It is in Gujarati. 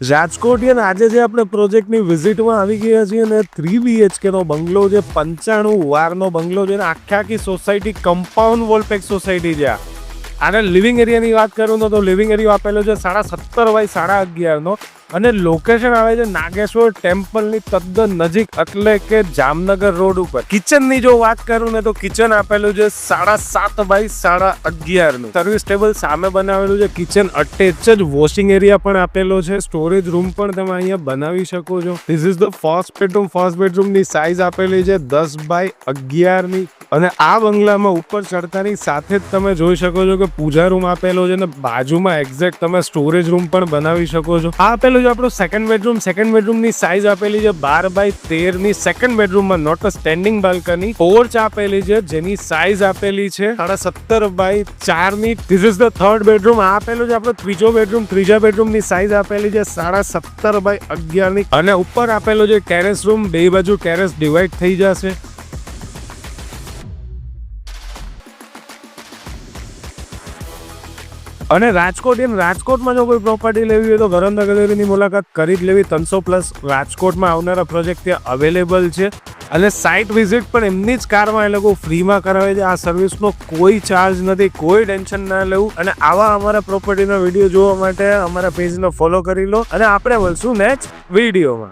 રાજકોટ આજે જે આપણે પ્રોજેક્ટની વિઝિટમાં આવી ગયા છીએ ને 3 BHK નો બંગલો છે, 95 વારનો બંગલો છે ને આખી society compound wall pack society છે. આને લિવિંગ એરિયાની વાત કરું તો લિવિંગ એરિયા આપેલો છે 17.5 બાય 11.5 નો અને લોકેશન આવે છે નાગેશ્વર ટેમ્પલની તદ્દન નજીક, એટલે કે જામનગર રોડ ઉપર. કિચનની જો વાત કરું ને તો કિચન આપેલું છે 7.5 બાય 11.5 નું. સર્વિસ ટેબલ સામે બનાવેલું છે. કિચન અટેચ જ વોશિંગ એરિયા પણ આપેલો છે. સ્ટોરેજ રૂમ પણ તમે અહીંયા બનાવી શકો છો. This is the first bedroom. First bedroom ની સાઇઝ આપેલી છે 10 બાય 11 ની. અને આ બંગલામાં ઉપર ચડતાની સાથે જ તમે જોઈ શકો છો કે પૂજા રૂમ આપેલો છે ને બાજુમાં એક્ઝેક્ટ તમે સ્ટોરેજ રૂમ પણ બનાવી શકો છો. આ આપેલું છે આપણું સેકન્ડ બેડરૂમ. સેકન્ડ બેડરૂમ ની સાઇઝ આપેલી છે 12 બાય 13 ની. સેકન્ડ બેડરૂમમાં not a standing balcony. Porch આપેલી છે જેની સાઇઝ આપેલી છે 17.5 બાય 4 ની. This is the third bedroom. આ આપેલું છે આપણો ત્રીજો બેડરૂમ. ત્રીજા બેડરૂમ ની સાઇઝ આપેલી છે 17.5 બાય 11 ની. અને ઉપર આપેલો છે ટેરેસ રૂમ. બે બાજુ ટેરેસ ડિવાઈડ થઈ જશે. અને રાજકોટમાં જો કોઈ પ્રોપર્ટી લેવી હોય તો ઘરંદા ગેલેરીની મુલાકાત કરી જ લેવી. 300+ રાજકોટમાં આવનારા પ્રોજેક્ટ ત્યાં અવેલેબલ છે. અને સાઇટ વિઝિટ પણ એમની જ કારમાં એ લોકો ફ્રીમાં કરાવે છે. આ સર્વિસનો કોઈ ચાર્જ નથી, કોઈ ટેન્શન ના લેવું. અને આવા અમારા પ્રોપર્ટીના વિડીયો જોવા માટે અમારા પેજને ફોલો કરી લો અને આપણે મળશું નેક્સ્ટ વિડીયોમાં.